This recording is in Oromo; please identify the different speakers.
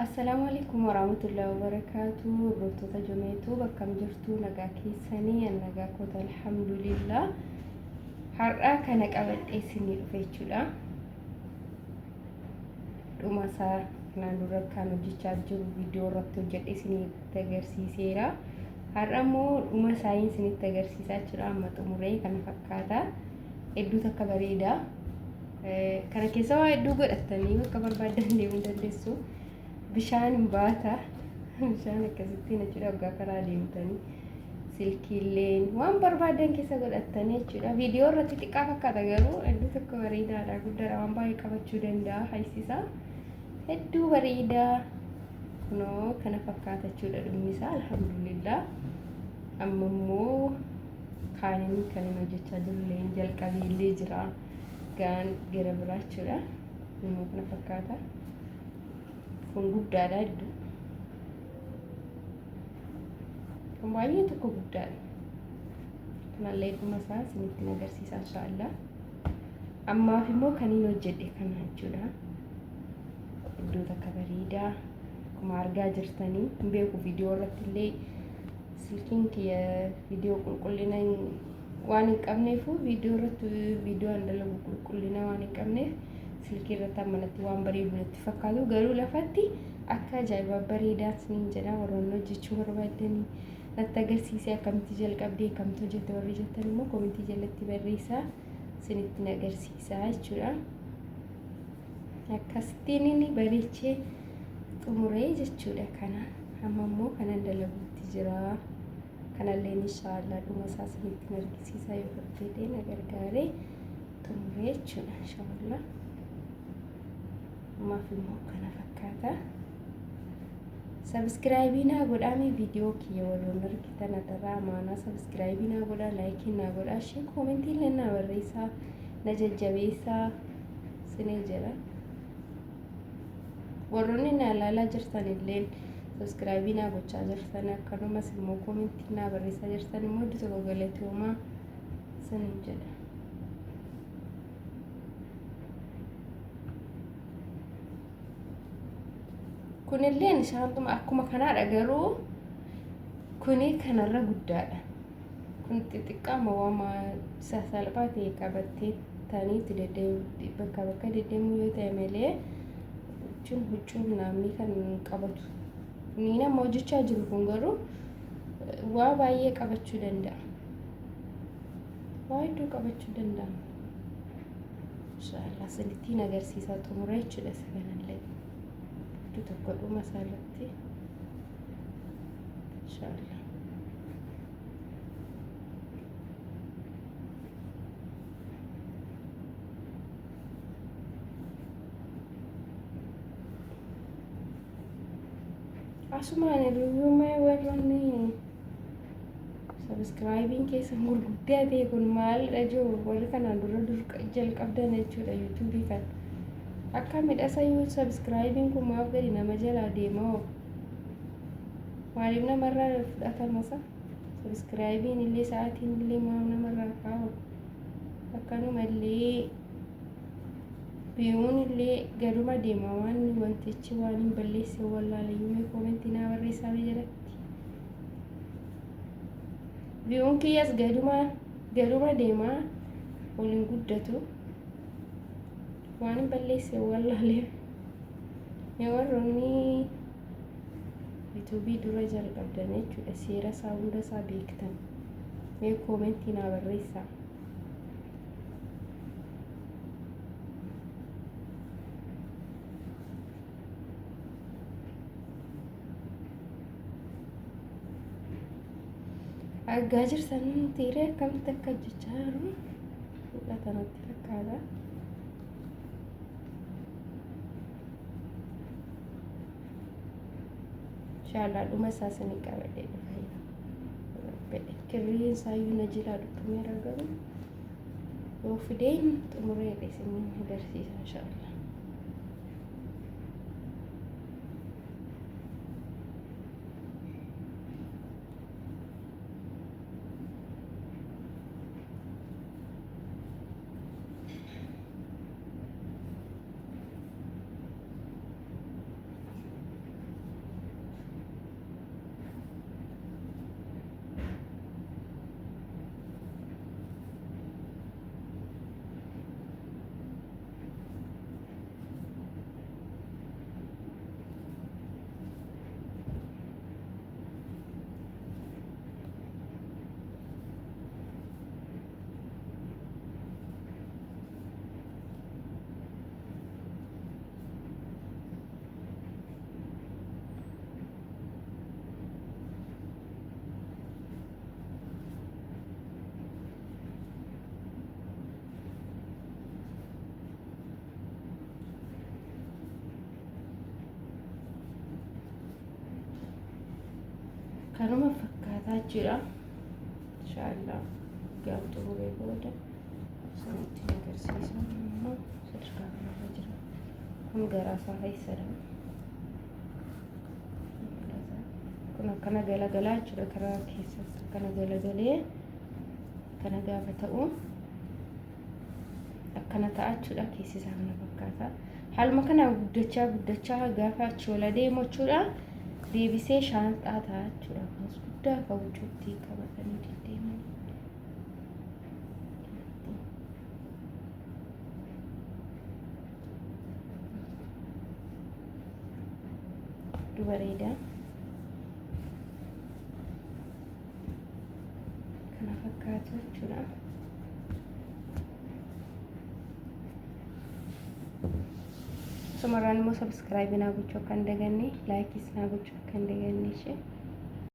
Speaker 1: Assalamu alaikum warahmatullahi wabarakatuh. Rootota jomeetu bakka jirtu nagaa keessanii nagaa koota alhamdulillah. Har'a kana qabadhee isinii dhufe jechuudha. Dhuma isaa naan dura kan hojjechaa jiru viidiyoo irratti hojjedhee isinitti agarsiiseera. Har'a immoo dhuma isaa isinitti agarsiisaa jira. Amma xumuree kana fakkaata. Hedduu takka bareeda. Kana keessa waa hedduu godhatanii bakka barbaadan deemuu dandeessu. Bishaan baata bishaan akkasitti jechuudha waggaa karaa deemtanii silkiileen waan barbaadan keessa godhatanii jechuudha. Viidiyoo irratti xiqqaa fakkaata garuu hedduu tokko bareedaadha guddaadha waan baay'ee qabachuu danda'a haysisaa hedduu bareedaa kunoo kana fakkaata jechuudha dhumni isaa alhamdulillah. Amma immoo kaaniin kan hojjechaa jirullee jalqabeellee jira gaan gara biraa jechuudha immoo kana fakkaata. Kun guddaadha hedduu. Kun baay'ee tokko guddaadha. Kanallee dhuma isaa isinitti agarsiisa inshaallah. Ammaaf immoo kaniin hojjedhe kana jechuudha. Hedduu takka bareedaa. Akkuma argaa jirtanii hin beeku viidiyoo irratti illee silkiin kiyya viidiyoo qulqullina waan hin qabneef viidiyoo irratti viidiyoo dalagu qulqullina waan hin qabneef silkii irratti amanatti waan bareedu natti fakkaatu garuu lafatti akka ajaa'iba bareedaa isiniin jedha. Warroonni hojjechuu barbaadanii natti agarsiisee akkamitti jalqabdee akkamitti hojjette warri jettan immoo koomentii jalatti barreessaa isinitti agarsiisaa jechuudha. Akkasittiin inni bareechee xumuree jechuudha kana. Amma immoo kanan dalaguutti jira. Kanallee inshaallah dhuma isaa isinitti agarsiisaa yoo fedhe na gargaaree xumuree jechuudha inshaallah. Maaf immoo kana fakkaata. Subscribe naa godhaa viidiyoo kiyya warroonni argitan adarraa amaanaa subscribe naa godhaa like naa godhaa share commentii illee naa barreessaa na jajjabeessaa isinii jedha. Warroonni na ilaalaa jirtan illee subscribe naa gochaa jirtan akkanumas immoo commentii naa barreessaa jirtan immoo iddoo tokko galatoomaa isinii jedha. Kunillee nishaantuma akkuma kanaadha garuu kuni kanarra guddaadha. Kun xixiqqaama waan salphaa ta'e qabattee taniitti deddeebi'u bakka deddeemuu yoo ta'e malee huccuun namni kan qabatu. Ni nama hojjechaa jiru kun garuu waa baay'ee qabachuu danda'a. Waa hedduu qabachuu danda'a. Inshaallah isinitti agarsiisaa xumura jechuudha saganallee. Tokko dhuma isaa irratti inshaallah. Asumaan riyyumee warroonni subscribing keessan gurguddaa ta'e kun maalidha jiru warri kanaan dura jalqabdan jechuudha yuutuubii kan. Akka midhasa yoo subscribing kun maaf gadi nama jalaa deemaa maaliif namarraa fudhatamasa subscribing illee sa'aatiin illee maaf namarraa kaa'u akkanuma illee biyyoon illee gaduma deemaa waan wantichi waan hin balleesse wallaalayyuumee koomentii naa barreessaa jalatti biyyoon kiyyas gaduma deemaa waliin guddatu. Waan balleesse wallaale mee warroonni yuutuubii dura jalqabdan jechuudha seera isaa hunda isaa beektan mee koomentii naa barreessaa. Argaa jirtan tiiree akkamitti akka hojjechaa jiru mul'ata natti fakkaata. Inshaallah dhuma isaa isinii qabadhee dhufa. Kirriin isaayyuu na jalaa dhukkumeera garuu yoo fideen xumuree isinii agarsiisa inshaallah. kanuma fakkaataa jira. Inshallah gaaf xumuree booda isinitti agarsiisa. Sadarkaa kanarra jira. Kun garaa isaa keessadha. Kun akkana galagalaa jechuudha karaa keessatti akkana galagalee kana gaafa ta'u akkana ta'a jechuudha. Keessi isaa kana fakkaata. Haaluma kana guddachaa gaafa achi ol adeemu jechuudha. Deebisee shaanxaa ta'a jechuudha. Kunis guddaa akka wucuutti qabatanii deddeeman. Bareeda. Kana fakkaatu jechuudha. Sumarraan immoo subscribe naa gochuu akka hin dagagne, like naa gochuu akka hin dagagne ishee